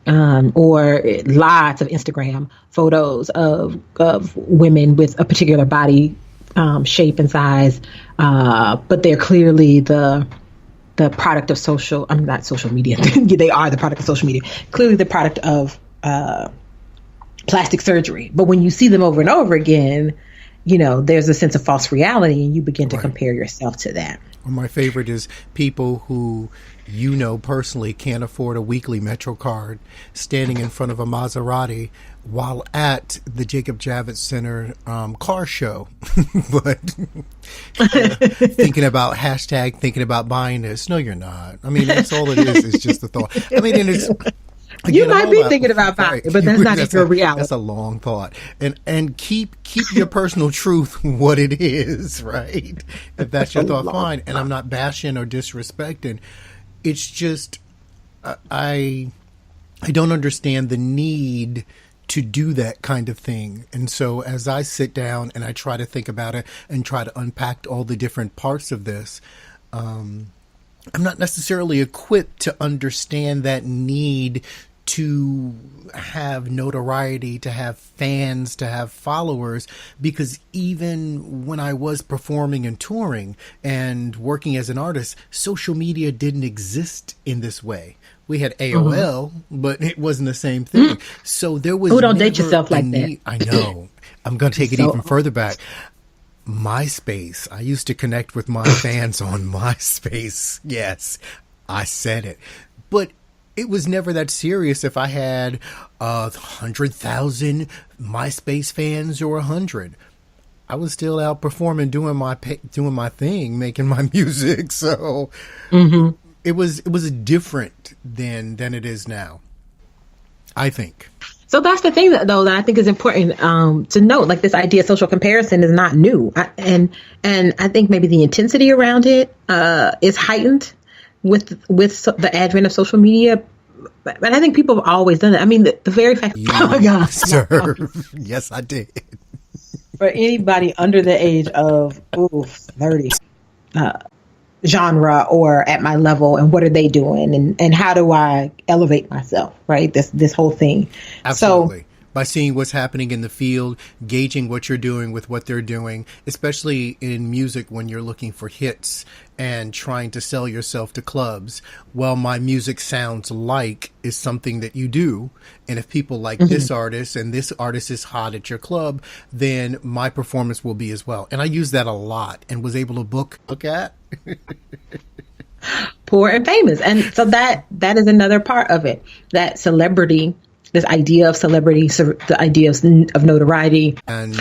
or lots of Instagram photos of women with a particular body shape and size, but they're clearly the product of I'm not social media. They are the product of social media. Clearly the product of plastic surgery. But when you see them over and over again, there's a sense of false reality, and you begin to compare yourself to that. Well, my favorite is people who personally can't afford a weekly Metro card, standing in front of a Maserati while at the Jacob Javits Center car show, but thinking about buying this. No, you're not. I mean, that's all it is. It's just the thought. I mean, and it's. Again, you might be thinking about buying it, but that's not your reality. That's a long thought. And keep your personal truth what it is, right? If that's your thought, fine. And I'm not bashing or disrespecting. It's just I don't understand the need to do that kind of thing. And so as I sit down and I try to think about it and try to unpack all the different parts of this, I'm not necessarily equipped to understand that need to have notoriety, to have fans, to have followers, because even when I was performing and touring and working as an artist, social media didn't exist in this way. We had AOL, but it wasn't the same thing. So there was don't date yourself like that. I know. I'm going to take it even further back. MySpace. I used to connect with my fans on MySpace. Yes, I said it. But it was never that serious if I had 100,000 MySpace fans or 100. I was still out performing, doing my thing, making my music. So it was different then than it is now, I think. So that's the thing, though, that I think is important to note. Like, this idea of social comparison is not new, and I think maybe the intensity around it is heightened with the advent of social media. But I think people have always done it. I mean, the very fact. Oh my God, sir. Yes, I did. For anybody under the age of 30, genre or at my level, and what are they doing, and how do I elevate myself, right? This whole thing. Absolutely. So, by seeing what's happening in the field, gauging what you're doing with what they're doing, especially in music when you're looking for hits and trying to sell yourself to clubs. Well, my music sounds like is something that you do. And if people like this artist and this artist is hot at your club, then my performance will be as well. And I use that a lot and was able to look at. Poor and famous. And so that is another part of it, that celebrity, this idea of celebrity, the idea of notoriety. And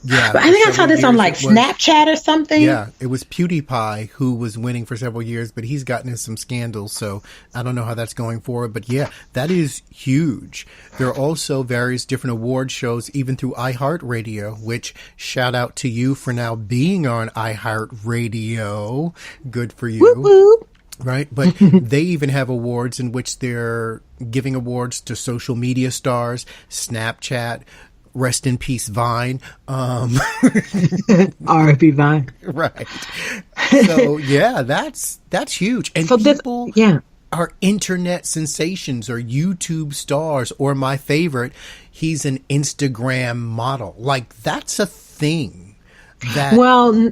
yeah, I think I saw this on Snapchat or something. Yeah, it was PewDiePie who was winning for several years, but he's gotten in some scandals, so I don't know how that's going forward. But yeah, that is huge. There are also various different award shows, even through iHeartRadio, which shout out to you for now being on iHeartRadio. Good for you. Whoop, whoop. Right. But they even have awards in which they're giving awards to social media stars, Snapchat, rest in peace, Vine. R.I.P. Vine. Right. So, yeah, that's huge. And so people are internet sensations or YouTube stars, or my favorite, he's an Instagram model. Like, that's a thing that... Well...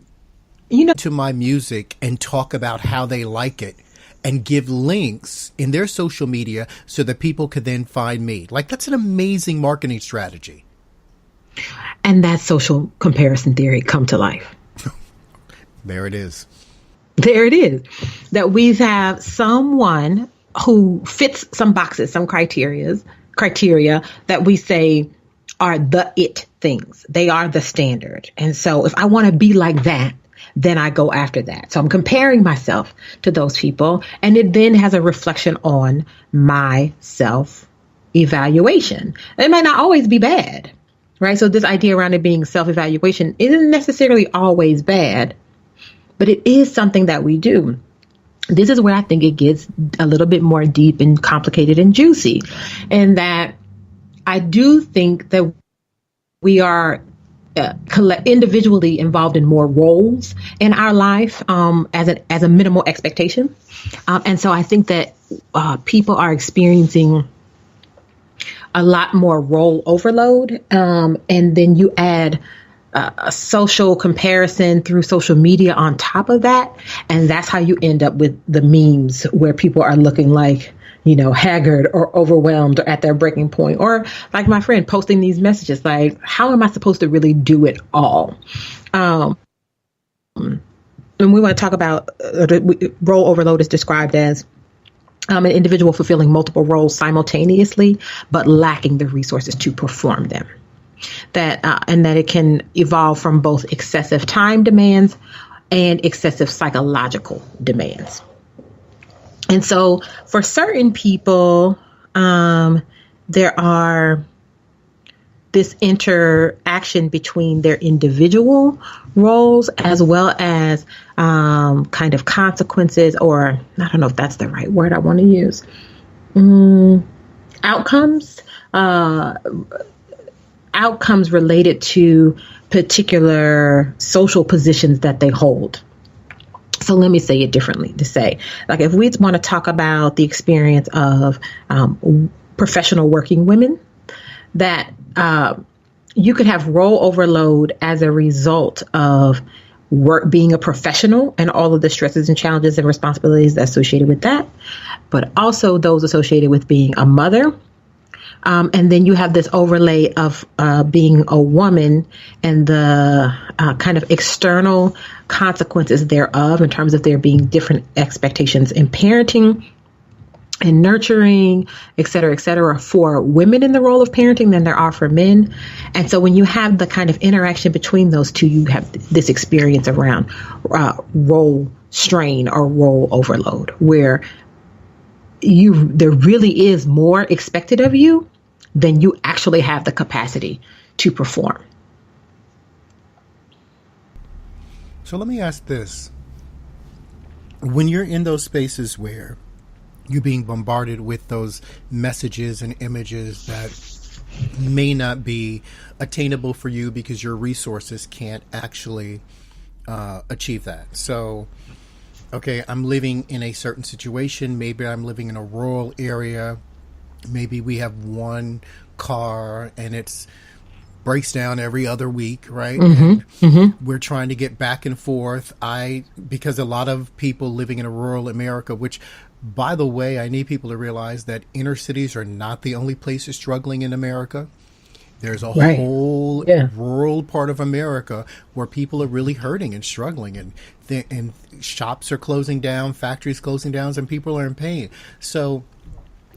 to my music and talk about how they like it and give links in their social media so that people could then find me. Like, that's an amazing marketing strategy. And that social comparison theory come to life. There it is. There it is. That we have someone who fits some boxes, some criteria that we say are the it things. They are the standard. And so if I want to be like that, then I go after that. So I'm comparing myself to those people, and it then has a reflection on my self-evaluation. It might not always be bad, right? So this idea around it being self-evaluation isn't necessarily always bad, but it is something that we do. This is where I think it gets a little bit more deep and complicated and juicy, and that I do think that we are individually involved in more roles in our life as a minimal expectation. And so I think that people are experiencing a lot more role overload. And then you add a social comparison through social media on top of that. And that's how you end up with the memes where people are looking like, haggard or overwhelmed or at their breaking point, or like my friend posting these messages like, how am I supposed to really do it all? And we want to talk about role overload is described as an individual fulfilling multiple roles simultaneously, but lacking the resources to perform them. And that it can evolve from both excessive time demands and excessive psychological demands. And so for certain people, there are this interaction between their individual roles as well as kind of consequences, or I don't know if that's the right word I want to use, outcomes related to particular social positions that they hold. So let me say it differently to say, like, if we want to talk about the experience of professional working women, that you could have role overload as a result of work, being a professional and all of the stresses and challenges and responsibilities associated with that, but also those associated with being a mother. And then you have this overlay of being a woman and the kind of external consequences thereof, in terms of there being different expectations in parenting and nurturing, et cetera, for women in the role of parenting than there are for men. And so when you have the kind of interaction between those two, you have this experience around role strain or role overload, where there really is more expected of you than you actually have the capacity to perform. So let me ask this. When you're in those spaces where you're being bombarded with those messages and images that may not be attainable for you because your resources can't actually achieve that. So, okay, I'm living in a certain situation. Maybe I'm living in a rural area. Maybe we have one car and it's breaks down every other week, right? We're trying to get back and forth. Because a lot of people living in a rural America, which, by the way, I need people to realize that inner cities are not the only places struggling in America. There's a whole rural part of America where people are really hurting and struggling, and shops are closing down, factories closing down, and people are in pain. So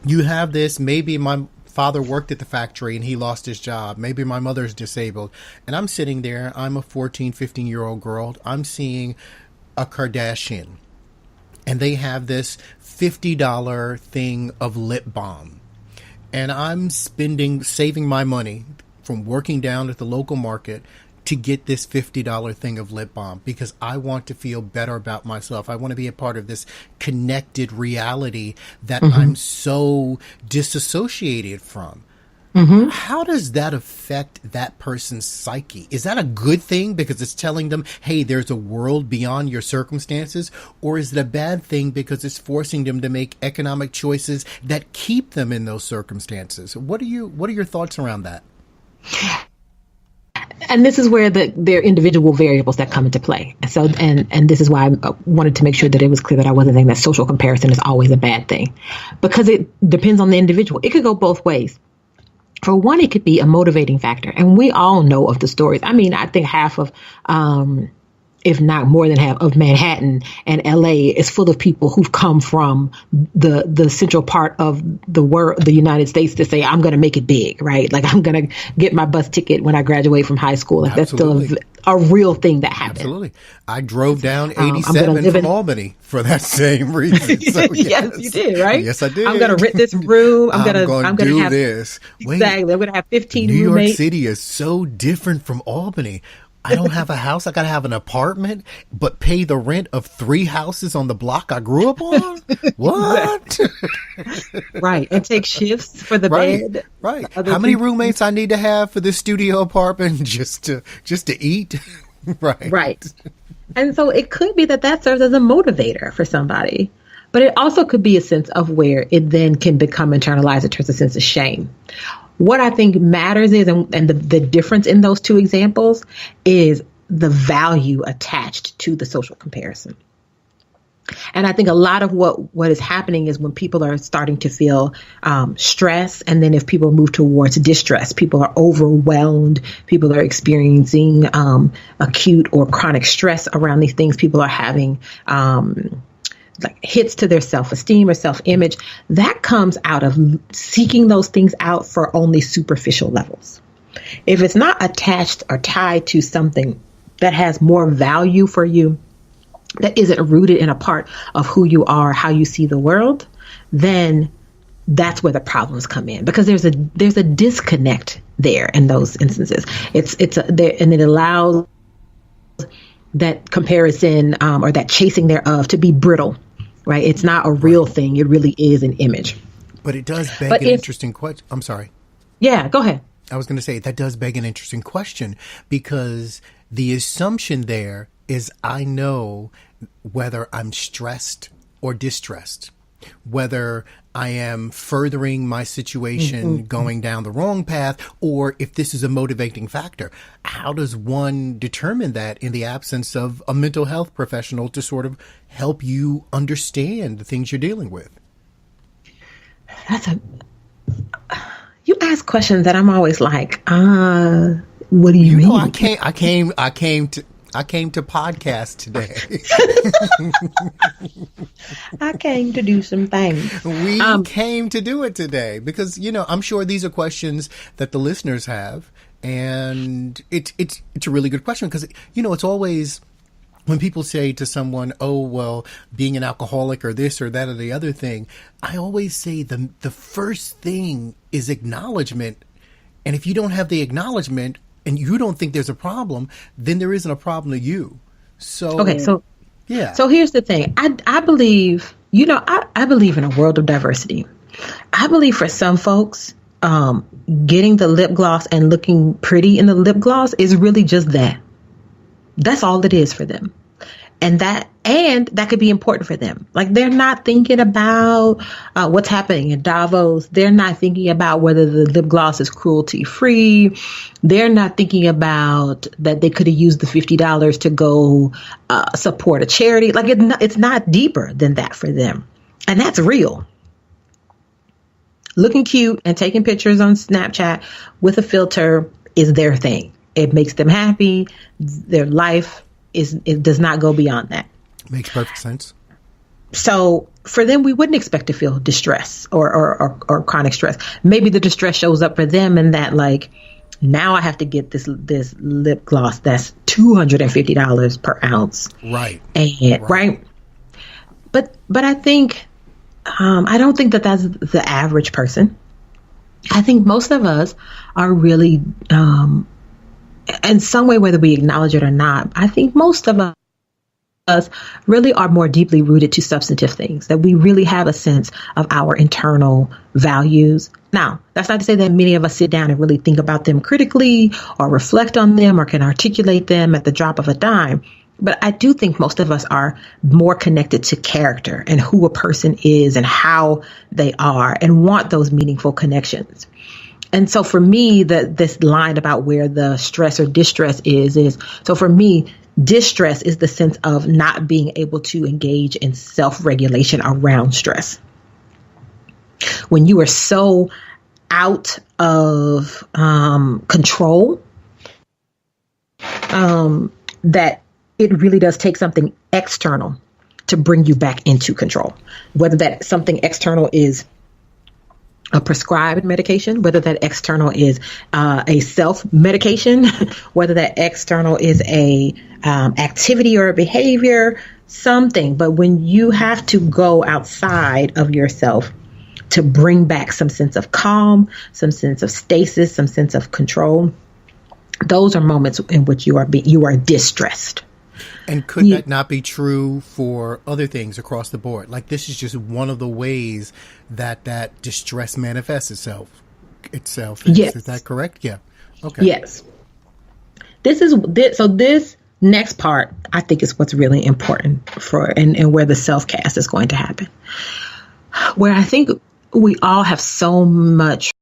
you have this, maybe my father worked at the factory and he lost his job. Maybe my mother's disabled. And I'm sitting there, I'm a 14, 15-year-old girl. I'm seeing a Kardashian. And they have this $50 thing of lip balm. And I'm saving my money from working down at the local market to get this $50 thing of lip balm because I want to feel better about myself. I want to be a part of this connected reality that I'm so disassociated from. How does that affect that person's psyche? Is that a good thing because it's telling them, hey, there's a world beyond your circumstances? Or is it a bad thing because it's forcing them to make economic choices that keep them in those circumstances? What are your thoughts around that? And this is where there are individual variables that come into play. So, and this is why I wanted to make sure that it was clear that I wasn't saying that social comparison is always a bad thing, because it depends on the individual. It could go both ways. For one, it could be a motivating factor. And we all know of the stories. I mean, I think half of, if not more than half of Manhattan and LA is full of people who've come from the central part of the world, the United States, to say, I'm going to make it big, right? Like, I'm going to get my bus ticket when I graduate from high school. Like, Absolutely. That's still a real thing that happened. Absolutely. I drove down 87 from Albany for that same reason. So, yes, you did, right? Yes, I did. I'm going to rent this room. I'm going to do have this. Exactly. I'm going to have 15 New roommates. York City is so different from Albany. I don't have a house. I got to have an apartment, but pay the rent of 3 houses on the block I grew up on? What? Right. And take shifts for the bed. Right. How many roommates I need to have for this studio apartment just to eat? Right. Right. And so it could be that serves as a motivator for somebody, but it also could be a sense of where it then can become internalized in terms of sense of shame. What I think matters is, and the difference in those two examples is the value attached to the social comparison. And I think a lot of what is happening is when people are starting to feel stress, and then if people move towards distress, people are overwhelmed, people are experiencing acute or chronic stress around these things, people are having like hits to their self-esteem or self-image, that comes out of seeking those things out for only superficial levels. If it's not attached or tied to something that has more value for you, that isn't rooted in a part of who you are, how you see the world, then that's where the problems come in, because there's a disconnect there in those instances. And it allows that comparison or that chasing thereof to be brittle, right? It's not a real thing. It really is an image. But it does beg an interesting question. I'm sorry. Yeah, go ahead. I was going to say that does beg an interesting question, because the assumption there is I know whether I'm stressed or distressed, whether I am furthering my situation, going down the wrong path, or if this is a motivating factor. How does one determine that in the absence of a mental health professional to sort of help you understand the things you're dealing with? You ask questions that I'm always like, what do you mean? I came to podcast today. I came to do some things. We came to do it today because, I'm sure these are questions that the listeners have. And it's a really good question because, it's always when people say to someone, oh, well, being an alcoholic or this or that or the other thing, I always say the first thing is acknowledgement. And if you don't have the acknowledgement, and you don't think there's a problem, then there isn't a problem to you. So okay, so yeah. So here's the thing. I believe, I believe in a world of diversity. I believe for some folks, getting the lip gloss and looking pretty in the lip gloss is really just that. That's all it is for them. And that could be important for them. Like, they're not thinking about what's happening in Davos. They're not thinking about whether the lip gloss is cruelty free. They're not thinking about that they could have used the $50 to go support a charity. Like, it's not deeper than that for them. And that's real. Looking cute and taking pictures on Snapchat with a filter is their thing. It makes them happy. Their life it does not go beyond that. Makes perfect sense. So for them, we wouldn't expect to feel distress or chronic stress. Maybe the distress shows up for them in that, like, now I have to get this lip gloss that's $250 per ounce. Right. Right. But I think I don't think that that's the average person. I think most of us are really in some way, whether we acknowledge it or not, I think most of us really are more deeply rooted to substantive things, that we really have a sense of our internal values. Now, that's not to say that many of us sit down and really think about them critically or reflect on them or can articulate them at the drop of a dime. But I do think most of us are more connected to character and who a person is and how they are and want those meaningful connections. And so for me, this line about where the stress or distress is so for me, distress is the sense of not being able to engage in self-regulation around stress. When you are so out of control, that it really does take something external to bring you back into control. Whether that something external is a prescribed medication, whether that external is a self-medication, whether that external is a activity or a behavior, something. But when you have to go outside of yourself to bring back some sense of calm, some sense of stasis, some sense of control, those are moments in which you are distressed. And could that not be true for other things across the board? Like, this is just one of the ways that distress manifests itself. Yes. Is that correct? Yeah. Okay. Yes. This next part, I think, is what's really important and where the self-cast is going to happen. Where I think we all have so much